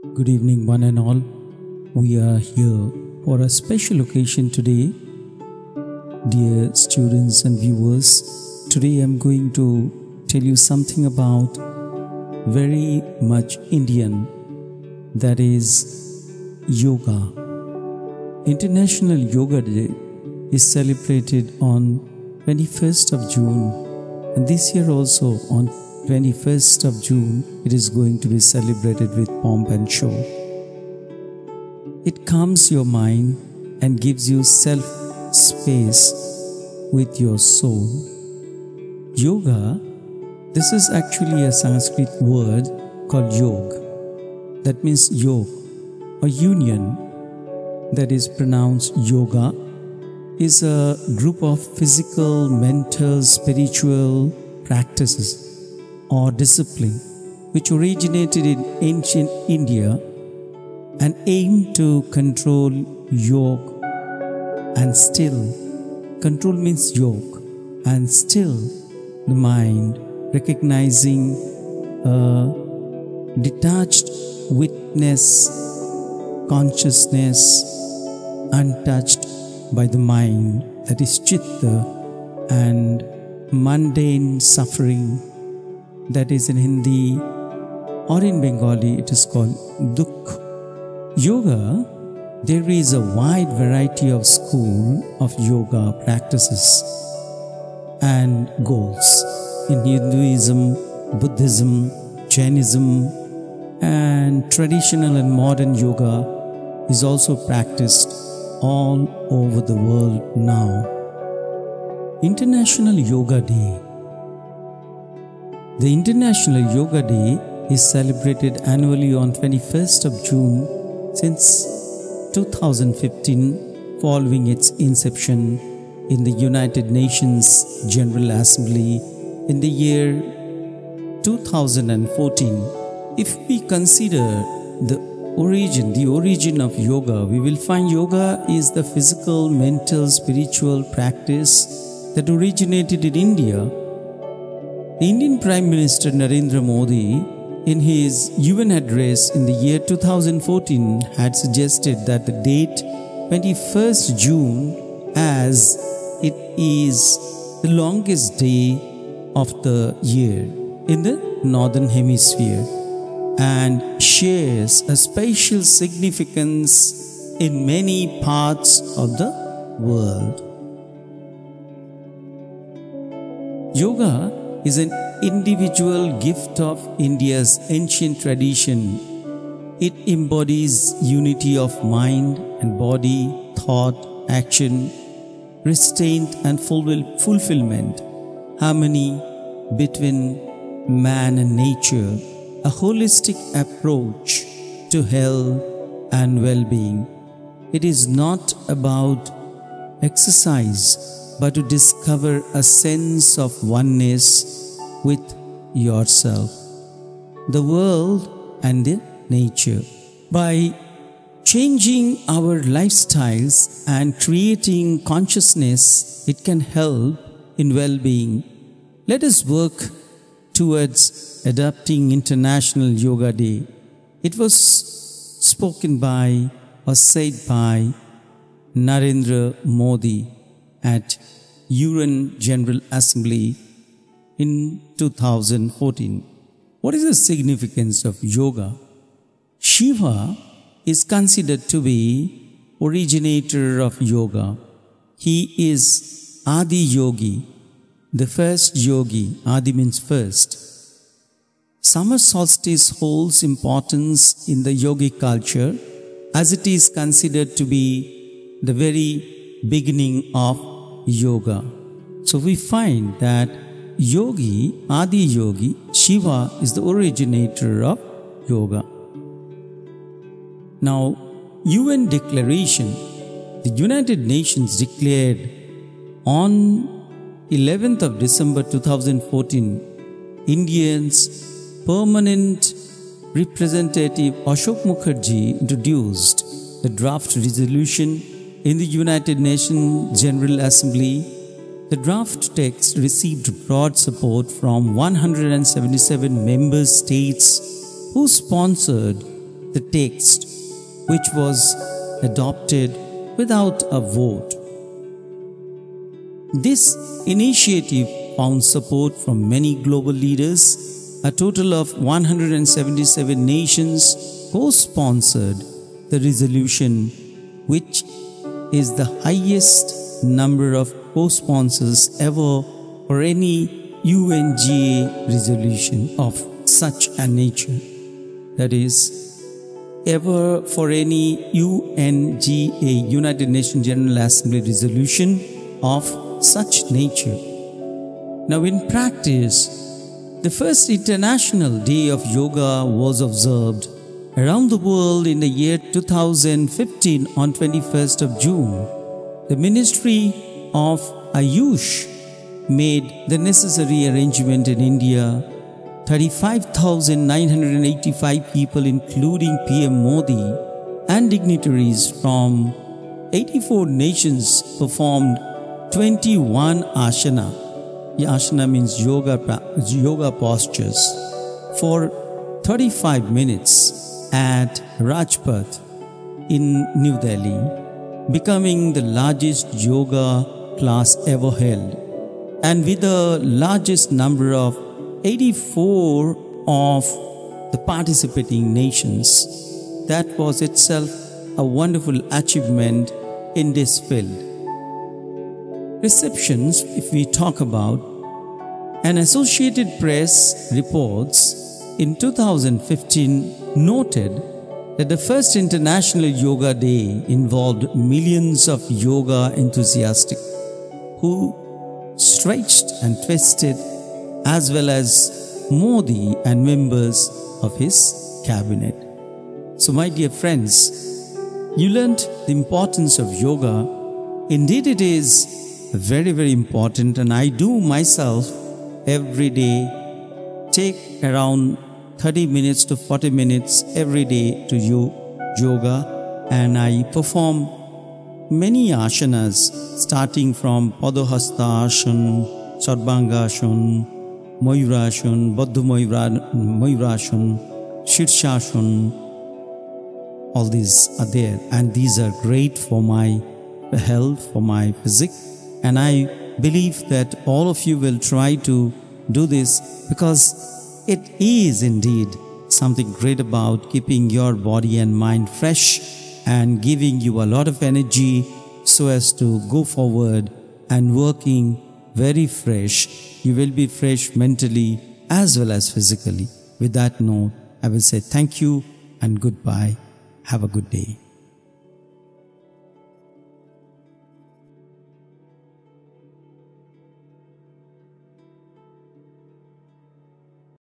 Good evening, one and all. We are here for a special occasion today. Dear students and viewers, today I'm going to tell you something about very much Indian, that is yoga. International Yoga Day is celebrated on 21st of June, and this year also on 21st of June it is going to be celebrated with pomp and show. It calms your mind and gives you self-space with your soul. Yoga, this is actually a Sanskrit word called yog. That means yog or union, that is pronounced yoga, is a group of physical, mental, spiritual practices or discipline which originated in ancient India and aimed to control yoke and still. Control means yoke and still the mind, recognizing a detached witness consciousness untouched by the mind, that is chitta, and mundane suffering, that is in Hindi or in Bengali it is called dukh. Yoga, there is a wide variety of school of yoga practices and goals in Hinduism, Buddhism, Jainism, and traditional and modern yoga is also practiced all over the world now. International Yoga Day. The International Yoga Day is celebrated annually on 21st of June since 2015, following its inception in the United Nations General Assembly in the year 2014. If we consider the origin of yoga, we will find yoga is the physical, mental, spiritual practice that originated in India. The Indian Prime Minister Narendra Modi, in his UN address in the year 2014, had suggested that the date 21st June, as it is the longest day of the year in the Northern Hemisphere and shares a special significance in many parts of the world. Yoga is an individual gift of India's ancient tradition. It embodies unity of mind and body, thought, action, restraint and fulfillment, harmony between man and nature, a holistic approach to health and well-being. It is not about exercise, but to discover a sense of oneness with yourself, the world and the nature. By changing our lifestyles and creating consciousness, it can help in well-being. Let us work towards adopting International Yoga Day. It was spoken by or said by Narendra Modi at UN General Assembly in 2014. What is the significance of yoga? Shiva is considered to be originator of yoga. He is Adi Yogi, the first yogi. Adi means first. Summer solstice holds importance in the yogic culture as it is considered to be the very beginning of yoga. So we find that Yogi, Adi Yogi, Shiva is the originator of yoga. Now, UN declaration, the United Nations declared on 11th of December 2014, Indians' permanent representative Ashok Mukherjee introduced the draft resolution in the United Nations General Assembly. The draft text received broad support from 177 member states who sponsored the text, which was adopted without a vote. This initiative found support from many global leaders. A total of 177 nations co-sponsored the resolution, which is the highest number of co-sponsors ever for any UNGA resolution of such a nature. That is, ever for any UNGA, United Nations General Assembly resolution of such nature. Now, in practice, the first International Day of Yoga was observed around the world in the year 2015 on 21st of June. The Ministry of Ayush made the necessary arrangement in India. 35,985 people, including PM Modi and dignitaries from 84 nations, performed 21 asana. Asana means yoga postures for 35 minutes at Rajpath in New Delhi, becoming the largest yoga class ever held, and with the largest number of 84 of the participating nations. That was itself a wonderful achievement in this field. Receptions, if we talk about, an Associated Press reports in 2015 noted that the first International Yoga Day involved millions of yoga enthusiasts who stretched and twisted, as well as Modi and members of his cabinet. So, my dear friends, you learned the importance of yoga. Indeed, it is very, very important, and I do myself every day take around 30 minutes to 40 minutes every day to yoga, and I perform many asanas starting from Padahasta Asana, Sarvanga Asana, Mayurasana, Baddha Mayurasana, Shirshasana. All these are there, and these are great for my health, for my physique, and I believe that all of you will try to do this, because it is indeed something great about keeping your body and mind fresh and giving you a lot of energy so as to go forward and working very fresh. You will be fresh mentally as well as physically. With that note, I will say thank you and goodbye. Have a good day.